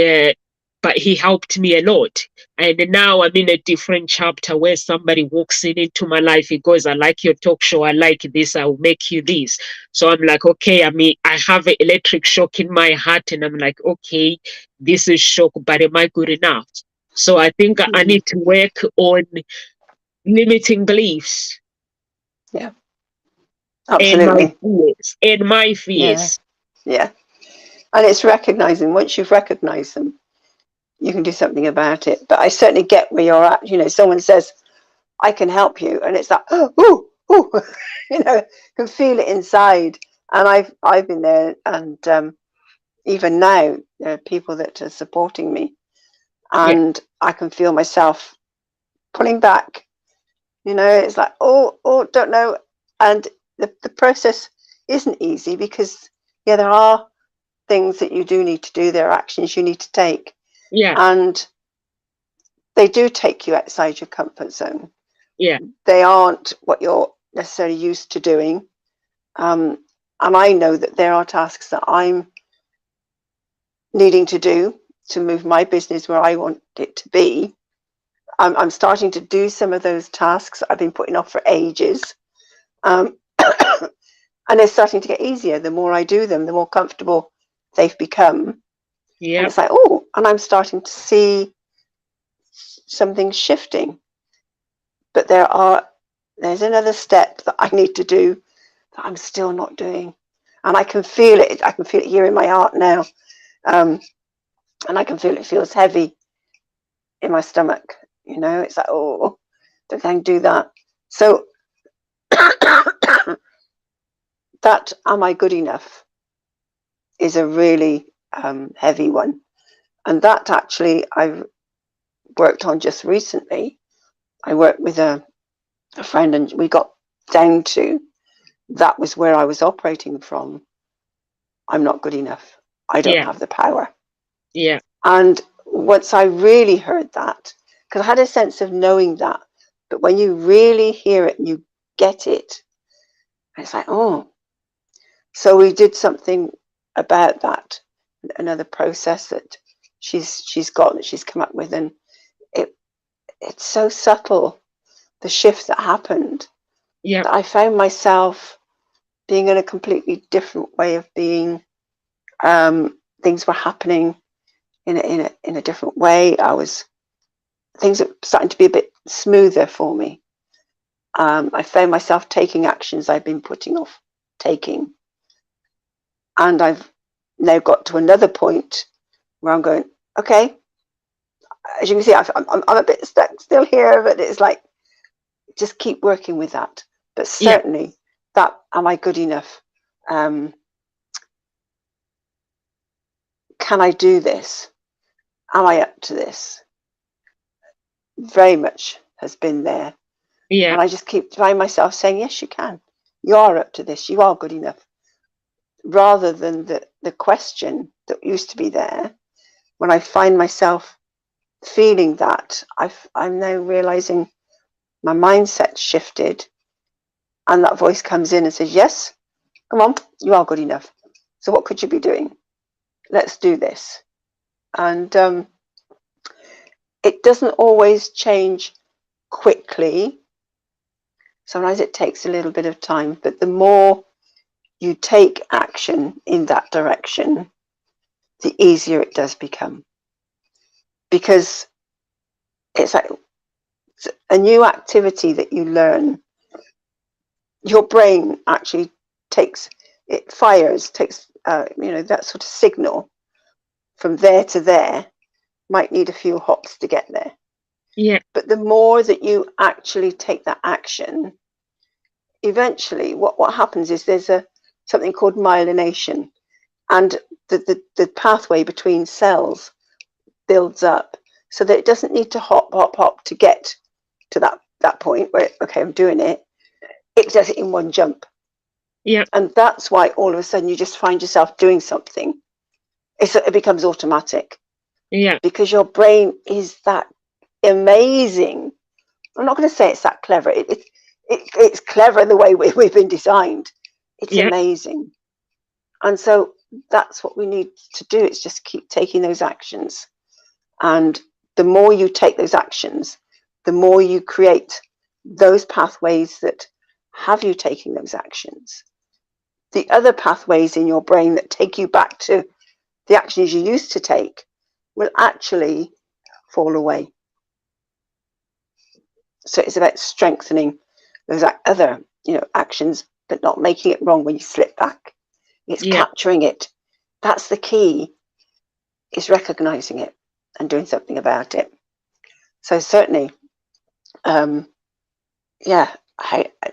but he helped me a lot. And now I'm in a different chapter where somebody walks into my life. He goes, I like your talk show. I like this. I'll make you this. So I'm like, okay, I mean, I have an electric shock in my heart. And I'm like, okay, this is shock, but am I good enough? So I think I need to work on limiting beliefs.
Yeah, absolutely.
And my fears.
Yeah. And it's recognizing, once you've recognized them, you can do something about it. But I certainly get where you're at. You know, someone says, I can help you. And it's like, oh, you know, can feel it inside. And I've been there. And even now, there are people that are supporting me. And I can feel myself pulling back. You know, it's like, oh, don't know. And the process isn't easy because, yeah, there are things that you do need to do. There are actions you need to take.
Yeah.
And they do take you outside your comfort zone.
Yeah.
They aren't what you're necessarily used to doing. And I know that there are tasks that I'm needing to do to move my business where I want it to be. I'm starting to do some of those tasks I've been putting off for ages. And they're starting to get easier. The more I do them, the more comfortable they've become.
Yeah.
And it's like, oh, and I'm starting to see something shifting. But there's another step that I need to do that I'm still not doing. And I can feel it. I can feel it here in my heart now. And I can feel it feels heavy in my stomach. You know, it's like, oh, don't I do that? So that am I good enough is a really heavy one. And that actually I've worked on just recently. I worked with a friend and we got down to, that was where I was operating from. I'm not good enough. I don't have the power.
Yeah.
And once I really heard that, because I had a sense of knowing that, but when you really hear it and you get it, it's like, oh. So we did something about that, another process that she's got, that she's come up with, and it's so subtle, the shift that happened.
Yeah.
That I found myself being in a completely different way of being. Things were happening in a different way. Things are starting to be a bit smoother for me. I found myself taking actions I've been putting off taking. And I've now got to another point where I'm going, okay, as you can see, I'm a bit stuck still here, but it's like, just keep working with that. But certainly that, am I good enough? Can I do this? Am I up to this? Very much has been there.
Yeah.
And I just keep finding myself saying, yes, you can. You are up to this. You are good enough. Rather than the question that used to be there, when I find myself feeling that, I'm now realizing my mindset shifted, and that voice comes in and says, yes, come on, you are good enough. So what could you be doing? Let's do this. And it doesn't always change quickly. Sometimes it takes a little bit of time, but the more you take action in that direction, the easier it does become. Because it's like a new activity that you learn. Your brain actually takes that sort of signal from there to there. Might need a few hops to get there.
Yeah.
But the more that you actually take that action, eventually what happens is there's something called myelination, and the pathway between cells builds up so that it doesn't need to hop to get to that point where, okay, I'm doing it. It does it in one jump.
Yeah.
And that's why all of a sudden you just find yourself doing something. It becomes automatic.
Yeah.
Because your brain is that amazing. I'm not going to say it's that clever. It's clever in the way we've been designed. It's
Yeah.
amazing. And so that's what we need to do. It's just keep taking those actions. And the more you take those actions, the more you create those pathways that have you taking those actions. The other pathways in your brain that take you back to the actions you used to take will actually fall away. So it's about strengthening those other, actions, but not making it wrong when you slip back. It's capturing it. That's the key, is recognizing it and doing something about it. So certainly,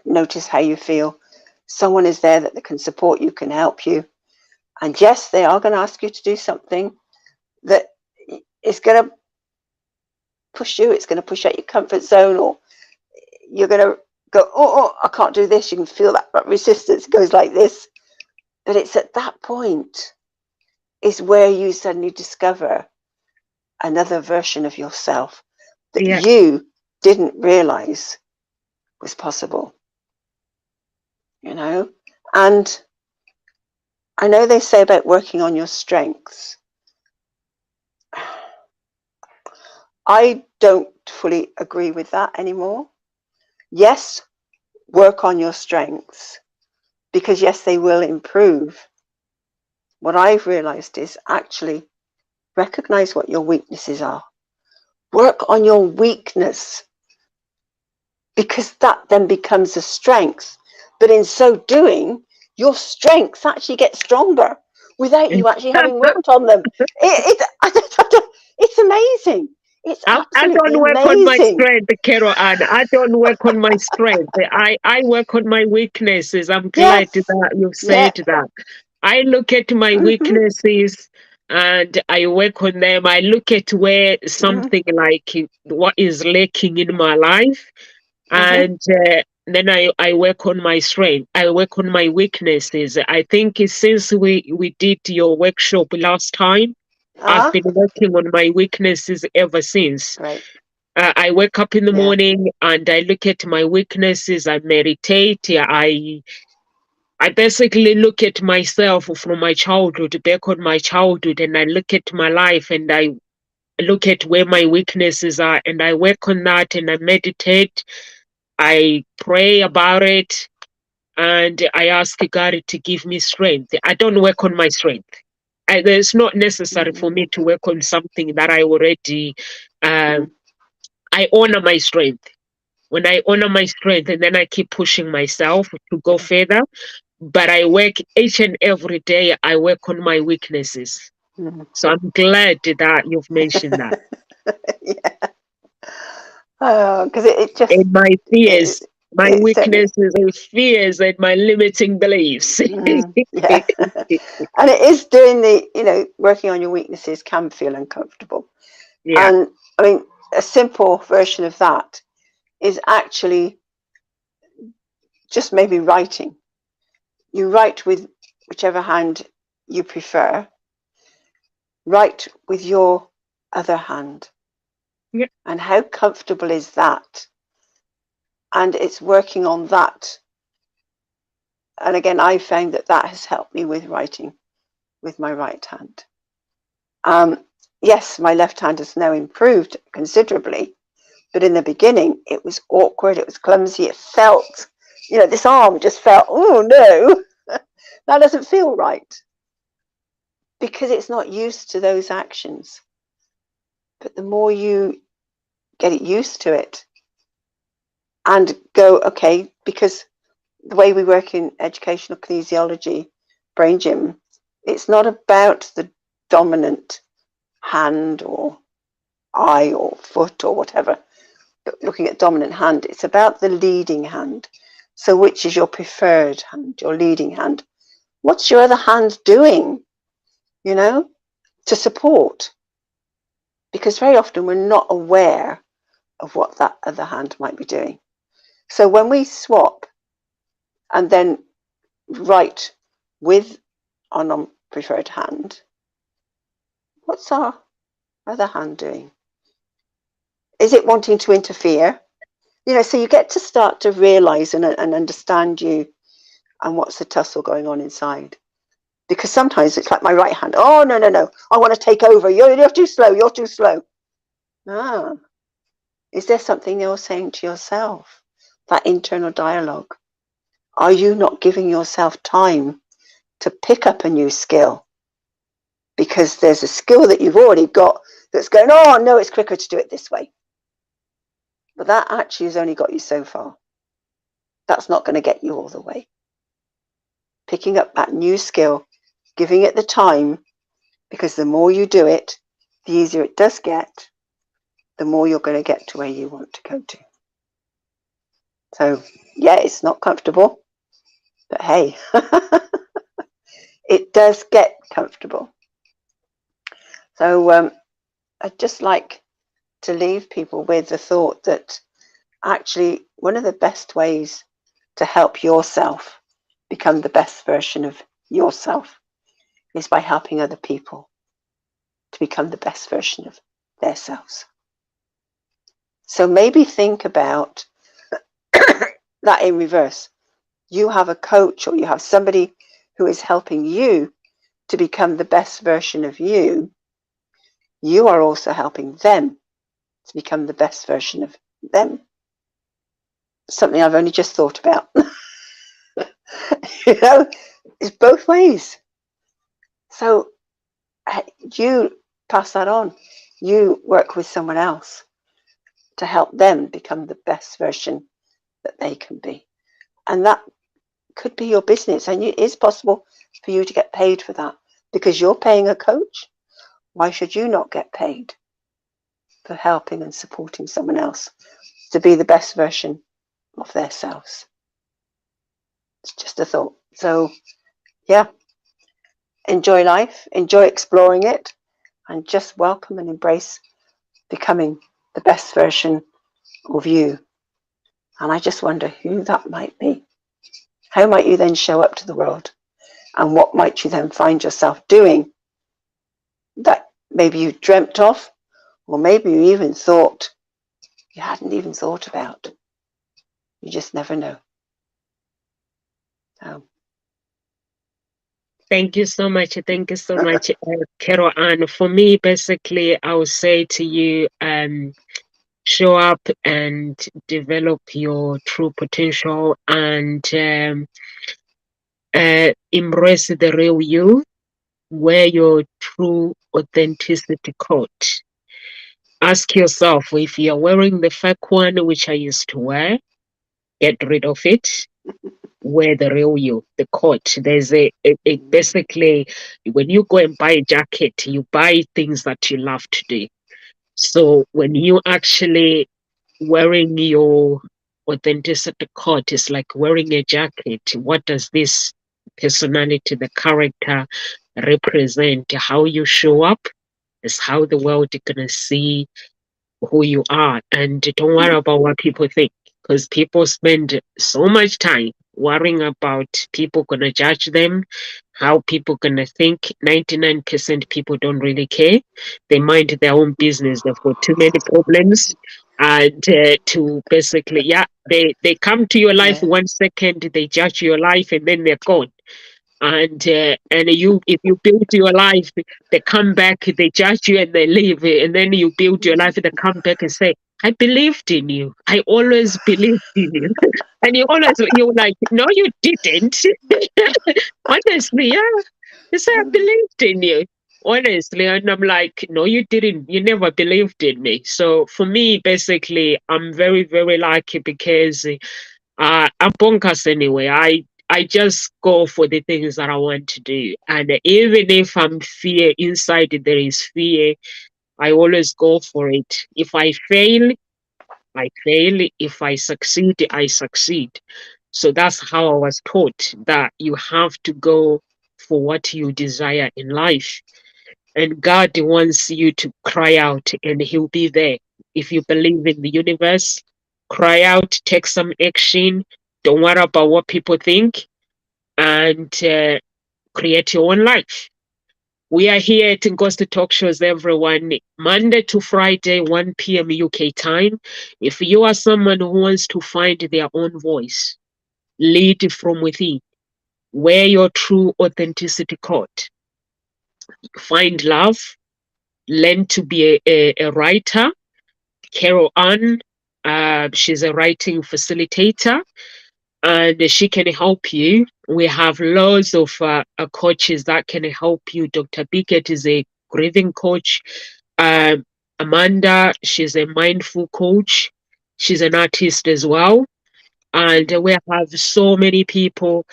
notice how you feel. Someone is there that can support you, can help you. And yes, they are going to ask you to do something that is going to push you. It's going to push out your comfort zone, or you're going to go, oh, I can't do this. You can feel that resistance goes like this. But it's at that point is where you suddenly discover another version of yourself that you didn't realize was possible. And I know they say about working on your strengths. I don't fully agree with that anymore. Yes, work on your strengths, because yes, they will improve. What I've realized is actually recognize what your weaknesses are. Work on your weakness, because that then becomes a strength. But in so doing, your strengths actually get stronger without you actually having worked on them. It's amazing. It's
I
absolutely
don't work on my
amazing.
strength, Carol Ann. I don't work on my strength. I work on my weaknesses. I'm glad
Yes.
that you
Yeah.
said that. I look at my weaknesses and I work on them. I look at where something like what is lacking in my life, and then I work on my strength. I work on my weaknesses. I think since we did your workshop last time, I've been working on my weaknesses ever since.
Right.
I wake up in the morning and I look at my weaknesses. I meditate. I basically look at myself from my childhood, back on my childhood, and I look at my life and I look at where my weaknesses are, and I work on that and I meditate. I pray about it and I ask God to give me strength. I don't work on my strength. It's not necessary for me to work on something that I already, I honor my strength. When I honor my strength, and then I keep pushing myself to go further. But I work each and every day, I work on my weaknesses. So I'm glad that you've mentioned that.
Because it just.
And my fears, my
It certainly.
weaknesses and fears and my limiting beliefs.
Yeah. And it is doing working on your weaknesses can feel uncomfortable.
Yeah.
And I mean, a simple version of that is actually just maybe writing. You write with whichever hand you prefer. Write with your other hand.
Yeah.
And how comfortable is that? And it's working on that. And again, I found that has helped me with writing with my right hand. Yes, my left hand has now improved considerably, but in the beginning it was awkward, it was clumsy, it felt, this arm just felt, oh no, that doesn't feel right, because it's not used to those actions. But the more you get it used to it and go, okay, because the way we work in educational kinesiology, brain gym, it's not about the dominant hand or eye or foot or whatever. looking at dominant hand, it's about the leading hand. So which is your preferred hand, your leading hand? What's your other hand doing, to support? Because very often we're not aware of what that other hand might be doing. So when we swap and then write with our non-preferred hand, what's our other hand doing? Is it wanting to interfere? So you get to start to realize and understand you and what's the tussle going on inside. Because sometimes it's like my right hand, oh, no, I want to take over. You're too slow. Ah, is there something you're saying to yourself? That internal dialogue. Are you not giving yourself time to pick up a new skill? Because there's a skill that you've already got that's going, oh, no, it's quicker to do it this way. But that actually has only got you so far. That's not going to get you all the way. Picking up that new skill, giving it the time, because the more you do it, the easier it does get, the more you're going to get to where you want to go to. So, yeah, it's not comfortable, but hey, it does get comfortable. So I'd just like to leave people with the thought that actually one of the best ways to help yourself become the best version of yourself is by helping other people to become the best version of themselves. So maybe think about that in reverse. You have a coach or you have somebody who is helping you to become the best version of you. You are also helping them to become the best version of them. Something I've only just thought about. It's both ways. So you pass that on. You work with someone else to help them become the best version that they can be. And that could be your business. And it is possible for you to get paid for that because you're paying a coach. Why should you not get paid for helping and supporting someone else to be the best version of themselves? It's just a thought. So, yeah, enjoy life, enjoy exploring it, and just welcome and embrace becoming the best version of you. And I just wonder who that might be. How might you then show up to the world? And what might you then find yourself doing that maybe you dreamt of, or maybe you even thought you hadn't even thought about? You just never know. So.
Thank you so much. Thank you so much, Carol Ann. For me, basically, I would say to you, show up and develop your true potential and embrace the real you, wear your true authenticity coat. Ask yourself if you're wearing the fake one, which I used to wear, get rid of it. Wear the real you, the coat. There's a basically, when you go and buy a jacket, you buy things that you love to do. So when you actually wearing your authenticity coat, it's like wearing a jacket. What does this personality, the character represent? How you show up is how the world is gonna see who you are. And don't worry about what people think, because people spend so much time worrying about people gonna judge them, how people gonna think. 99% people don't really care. They mind their own business. They've got too many problems. And to basically, they come to your life 1 second, they judge your life, and then they're gone. And you, if you build your life, they come back, they judge you, and they leave. And then you build your life, they come back and say, "I believed in you. I always believed in you." And you're like, "No, you didn't." Honestly, yeah. You say, "I believed in you." Honestly, and I'm like, "No, you didn't. You never believed in me." So for me, basically, I'm very, very lucky because I'm bonkers anyway. I just go for the things that I want to do. And even if I'm fear inside, there is fear, I always go for it. If I fail, I fail. If I succeed, I succeed. So that's how I was taught, that you have to go for what you desire in life. And God wants you to cry out and He'll be there. If you believe in the universe, cry out, take some action. Don't worry about what people think, and create your own life. We are here at Ghost Talk Shows, everyone, Monday to Friday, 1 p.m. UK time. If you are someone who wants to find their own voice, lead from within, wear your true authenticity code, find love, learn to be a writer. Carol Ann, she's a writing facilitator, and she can help you. We have loads of coaches that can help you. Dr. Bickett is a grieving coach. Um, Amanda, she's a mindful coach. She's an artist as well. And we have so many people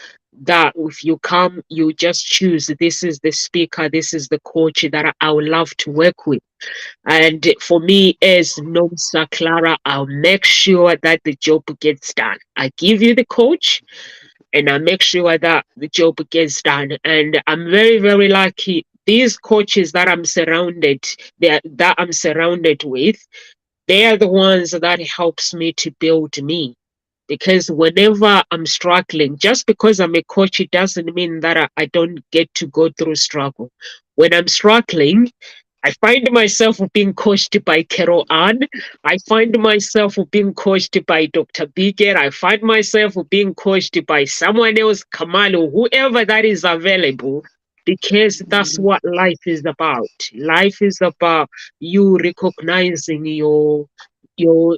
that if you come, you just choose, this is the speaker, this is the coach that I would love to work with. And for me, as Nomsa Clara, I'll make sure that the job gets done. I give you the coach and I make sure that the job gets done. And I'm very, very lucky. These coaches that I'm surrounded with, they are the ones that helps me to build me. Because whenever I'm struggling, just because I'm a coach, it doesn't mean that I don't get to go through struggle. When I'm struggling, I find myself being coached by Carol Ann. I find myself being coached by Dr. Biggert. I find myself being coached by someone else, Kamal, whoever that is available, because that's what life is about. Life is about you recognizing your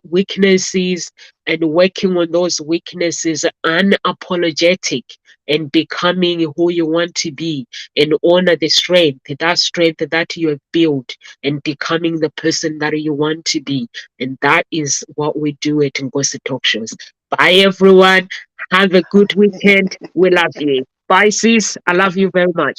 weaknesses and working on those weaknesses unapologetic and becoming who you want to be, and honor the strength that you have built, and becoming the person that you want to be. And that is what we do at Ngozi Talk Shows. Bye everyone. Have a good weekend. We love you. Bye sis. I love you very much.